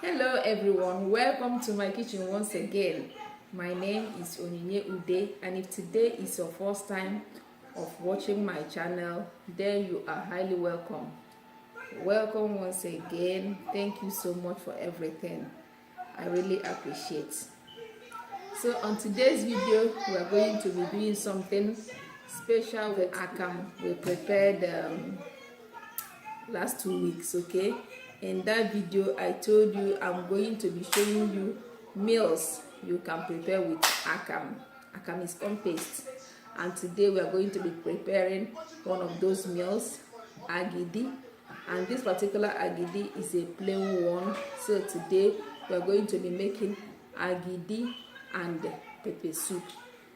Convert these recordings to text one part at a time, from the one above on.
Hello everyone, welcome to my kitchen once again. My name is Onyinye Ude, and if today is your first time of watching my channel, then you are highly welcome. Welcome once again. Thank you so much for everything. I really appreciate. So on today's video, we are going to be doing something special with akam. We prepared last 2 weeks. Okay, in that video I told you I'm going to be showing you meals you can prepare with akam. Akam is corn paste, and today we are going to be preparing one of those meals, agidi. And this particular agidi is a plain one, so today we are going to be making agidi and pepper soup.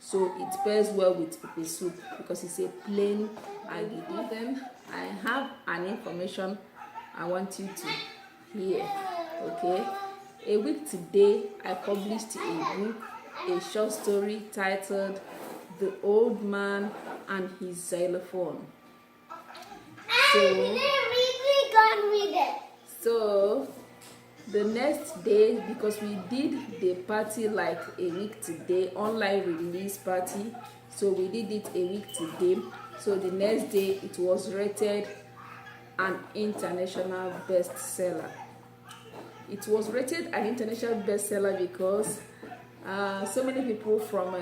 So it pairs well with pepper soup because it's a plain agidi. Then I have an information I want you to hear. Okay, a week today I published a book, a short story titled The Old Man and His Xylophone. So the next day, because we did the party like a week today, online release party, so we did it a week today. So the next day it was rated an international bestseller. It was rated an international bestseller because so many people from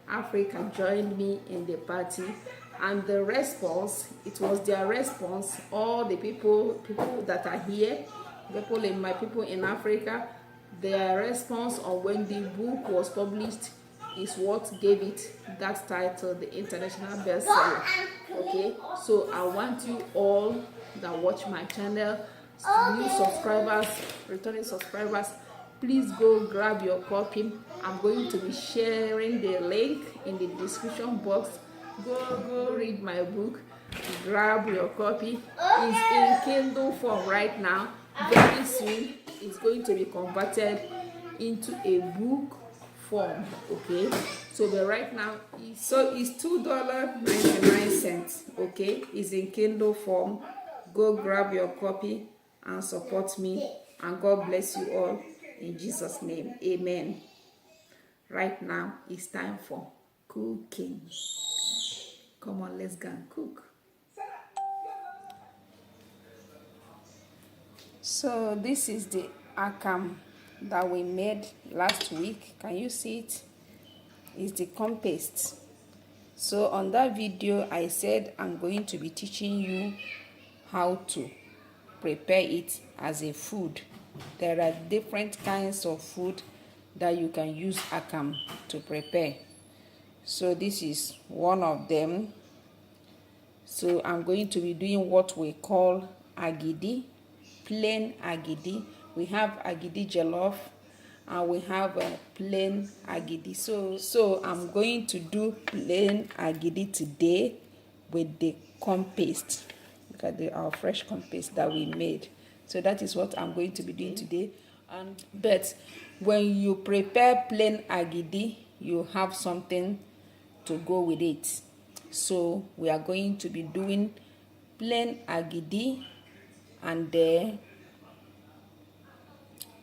Africa joined me in the party, and the response, it was their response, all the people that are here, people in Africa, their response on when the book was published is what gave it that title, the international bestseller. Okay, so I want you all that watch my channel, new subscribers, returning subscribers, please go grab your copy. I'm going to be sharing the link in the description box. Go read my book, grab your copy. It's in Kindle form right now. Very soon it's going to be converted into a book form. Okay, so but right now it's $2.99. okay, it's in Kindle form. Go grab your copy and support me, and God bless you all in Jesus' name. Amen. Right now it's time for cooking. Come on, let's go and cook. So this is the akam that we made last week. Can you see it? It's the corn paste. So on that video I said I'm going to be teaching you how to prepare it as a food. There are different kinds of food that you can use akam to prepare. So this is one of them. So I'm going to be doing what we call agidi, plain agidi. We have agidi jollof and we have a plain agidi. So I'm going to do plain agidi today with the corn paste. Look at our fresh corn paste that we made. So that is what I'm going to be doing today. But when you prepare plain agidi, you have something to go with it. So we are going to be doing plain agidi, and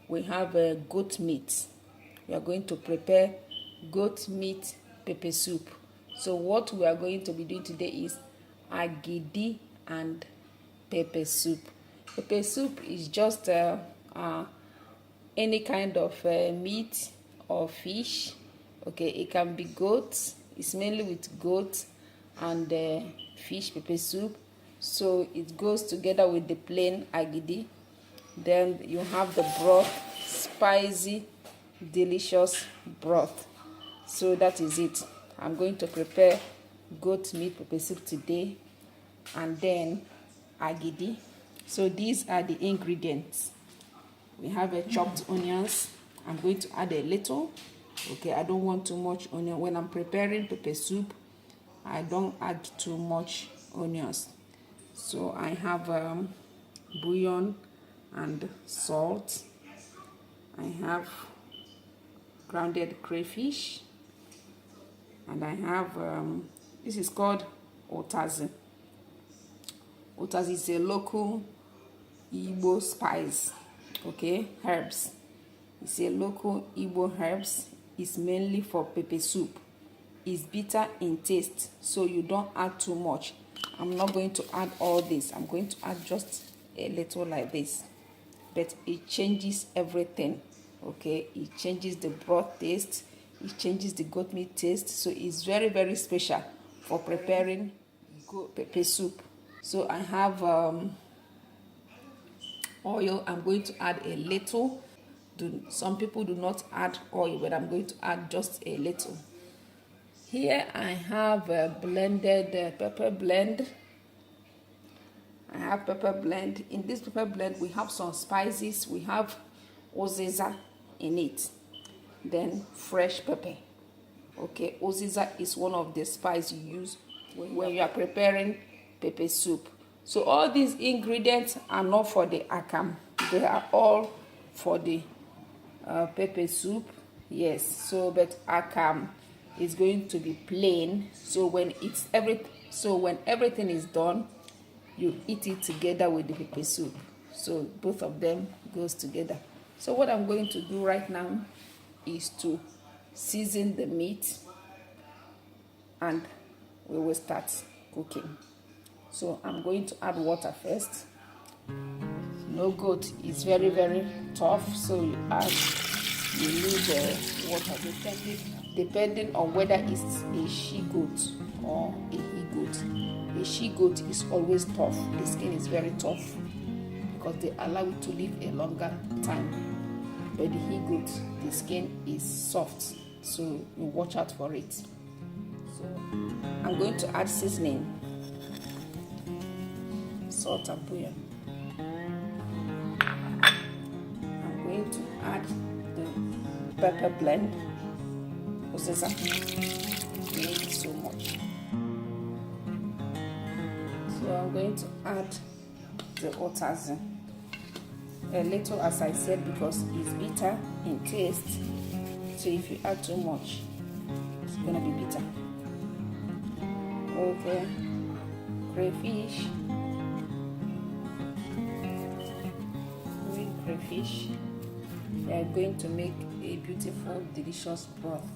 we have goat meat. We are going to prepare goat meat pepper soup. So what we are going to be doing today is agidi and pepper soup. Pepper soup is just any kind of meat or fish. Okay, it can be goat. It's mainly with goat and fish pepper soup. So it goes together with the plain agidi. Then you have the broth, spicy, delicious broth. So that is it. I'm going to prepare goat meat pepper soup today, and then agidi. So these are the ingredients. We have chopped onions. I'm going to add a little. Okay, I don't want too much onion. When I'm preparing pepper soup, I don't add too much onions. So I have bouillon and salt. I have grounded crayfish, and I have this is called otazi. Otazi is a local Igbo spice. Okay, herbs. It's a local Igbo herbs. It's mainly for pepper soup. It's bitter in taste, so you don't add too much. I'm not going to add all this. I'm going to add just a little like this, but it changes everything. Okay, it changes the broth taste, it changes the goat meat taste, so it's very, very special for preparing goat pepper soup. So I have oil. I'm going to add a little. Some people do not add oil, but I'm going to add just a little. Here I have a blended pepper blend. I have pepper blend. In this pepper blend, we have some spices. We have oziza in it. Then fresh pepper. Okay, oziza is one of the spices you use when you are preparing pepper soup. So all these ingredients are not for the akam. They are all for the pepper soup. Yes. So but akam is going to be plain. So when everything is done, you eat it together with the pepper soup. So both of them goes together. So what I'm going to do right now is to season the meat, and we will start cooking. So I'm going to add water first. No goat is very, very tough, so you lose the water depending on whether it's a she goat or a he goat. A she goat is always tough. The skin is very tough because they allow it to live a longer time. But the he goat, the skin is soft, so you watch out for it. So I'm going to add seasoning, salt and bouillon. I'm going to add the pepper blend. Oziza, we need it so much. So I'm going to add the otazi. A little, as I said, because it's bitter in taste. So if you add too much, it's gonna be bitter. Okay, crayfish. Green crayfish. They are going to make a beautiful, delicious broth.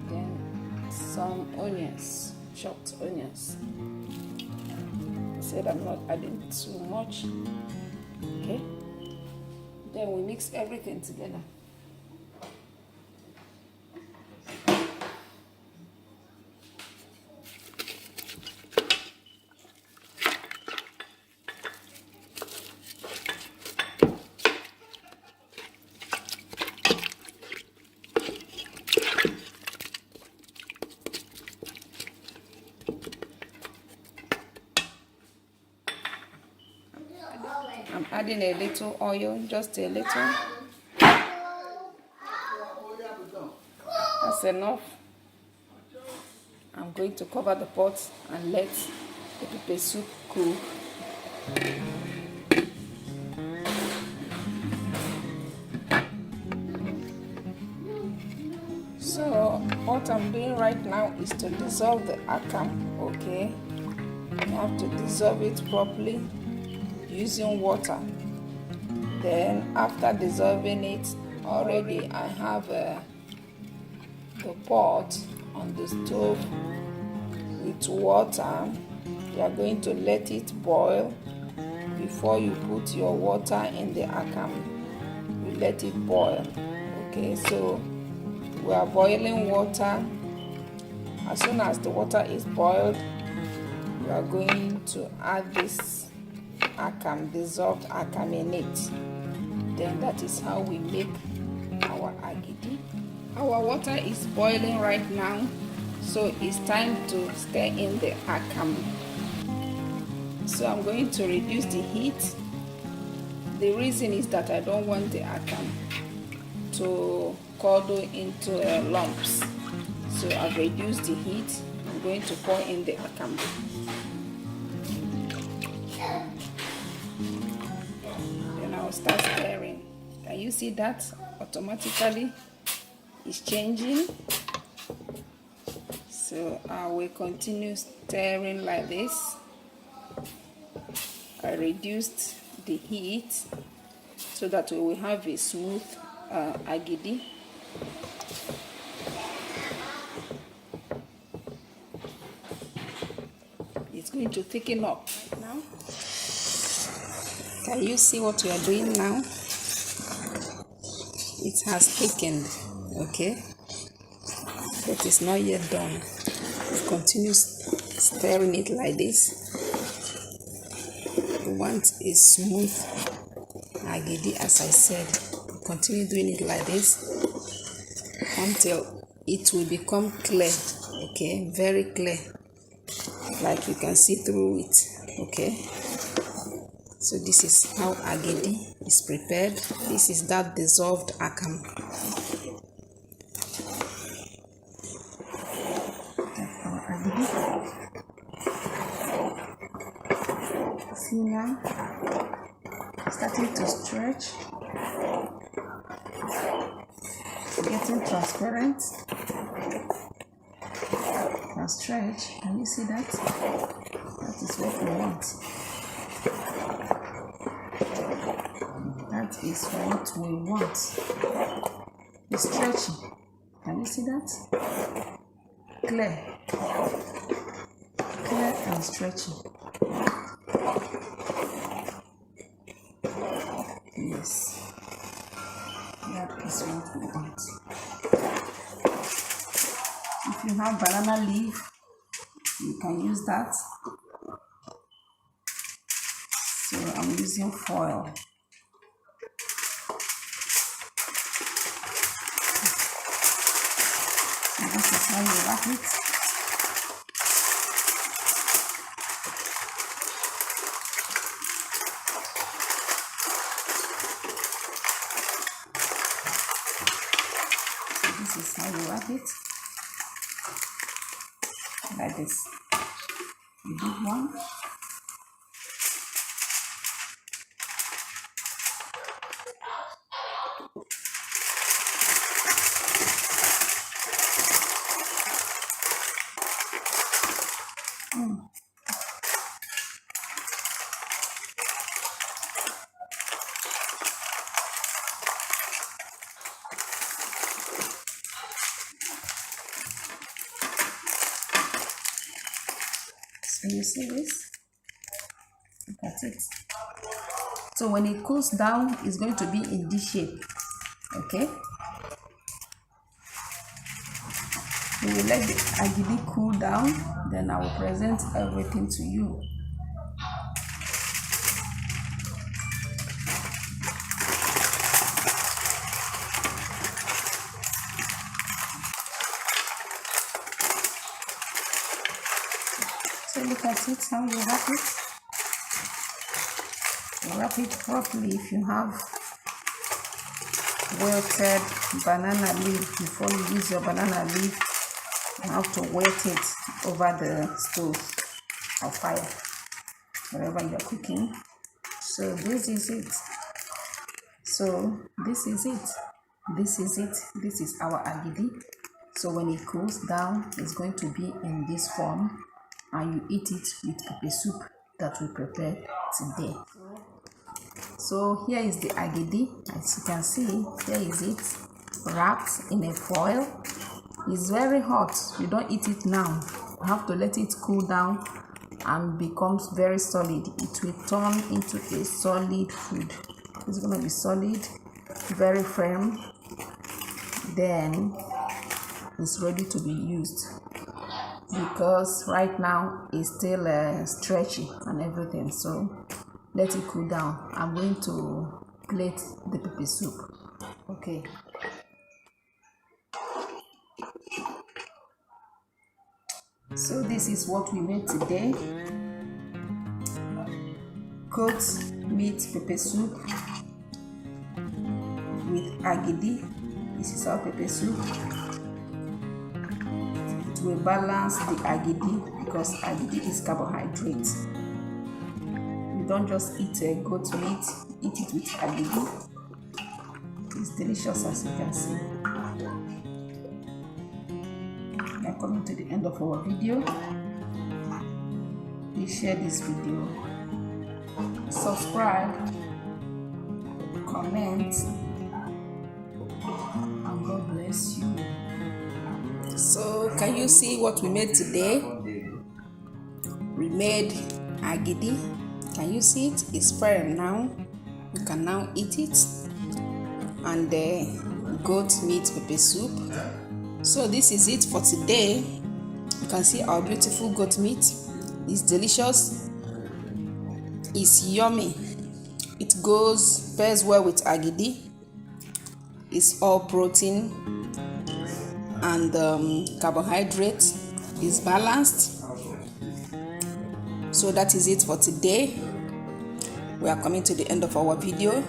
Then some onions, chopped onions. I said I'm not adding too much. Okay. Then we mix everything together. I'm adding a little oil, just a little. That's enough. I'm going to cover the pot and let the pepper soup cook. So what I'm doing right now is to dissolve the akam. Okay, you have to dissolve it properly using water. Then after dissolving it, already I have the pot on the stove with water. You are going to let it boil before you put your water in the akam. You let it boil. Okay, so we are boiling water. As soon as the water is boiled, we are going to add this akam, dissolved akam in it. Then that is how we make our agidi. Our water is boiling right now, so it's time to stir in the akam. So I'm going to reduce the heat. The reason is that I don't want the akam to curdle into lumps. So I've reduced the heat. I'm going to pour in the akam. Then I'll start stirring. Can you see that? Automatically it's changing. So I will continue stirring like this. I reduced the heat so that we will have a smooth agidi. It's going to thicken up now. Can you see what we are doing now? It has thickened, okay, but it's not yet done. Continue stirring it like this. We want a smooth agidi, as I said. Continue doing it like this until it will become clear, okay, very clear, like you can see through it, okay. So this is how agidi is prepared. This is that dissolved akam. That's our agidi. See now, starting to stretch, getting transparent. Now stretch. Can you see that? That is what we want. That is what we want. The stretching. Can you see that? Clear. Clear and stretching. Yes. That is what we want. If you have banana leaf, you can use that. So I'm using foil. And this is how you wrap it. So this is how you wrap it. Like this. You do one. So you see this? Look at it. So when it cools down, it's going to be in this shape. Okay? We will let the agidi cool down, then I will present everything to you. So look at it, how you wrap it. You wrap it properly. If you have wilted banana leaf, before you use your banana leaf, you have to wet it over the stove or fire, wherever you're cooking. So this is it. So this is it. This is it. This is our agidi. So when it cools down, it's going to be in this form, and you eat it with pepper soup that we prepared today. So here is the agidi. As you can see, here is it, wrapped in a foil. It's very hot. You don't eat it now. You have to let it cool down and becomes very solid. It will turn into a solid food. It's going to be solid, very firm. Then it's ready to be used, because right now it's still stretchy and everything. So let it cool down. I'm going to plate the pepper soup. Okay. So this is what we made today. Goat meat pepper soup with agidi. This is our pepper soup. It will balance the agidi, because agidi is carbohydrate. You don't just eat a goat meat, eat it with agidi. It's delicious, as you can see. We are coming to the end of our video. Please share this video, subscribe, comment, and God bless you. So can you see what we made today? We made agidi. Can you see it? It's firm now. You can now eat it. And the goat meat pepper soup. So this is it for today. You can see our beautiful goat meat. It's delicious. It's yummy. It pairs well with agidi. It's all protein and carbohydrate. Is balanced. So that is it for today. We are coming to the end of our video.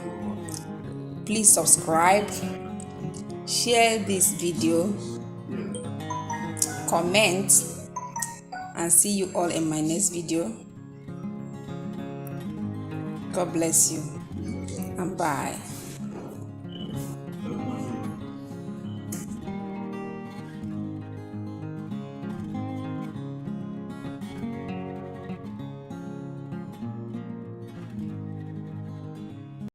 Please subscribe, share this video, comment, and see you all in my next video. God bless you and bye.